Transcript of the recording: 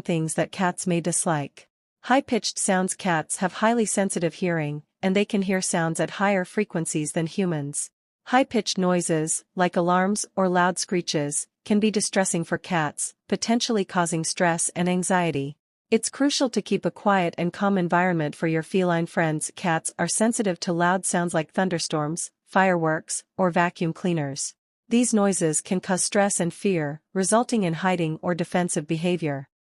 things that cats may dislike. High-pitched sounds. Cats have highly sensitive hearing, and they can hear sounds at higher frequencies than humans. High-pitched noises, like alarms or loud screeches, can be distressing for cats, potentially causing stress and anxiety. It's crucial to keep a quiet and calm environment for your feline friends. Cats are sensitive to loud sounds like thunderstorms, fireworks, or vacuum cleaners. These noises can cause stress and fear, resulting in hiding or defensive behavior.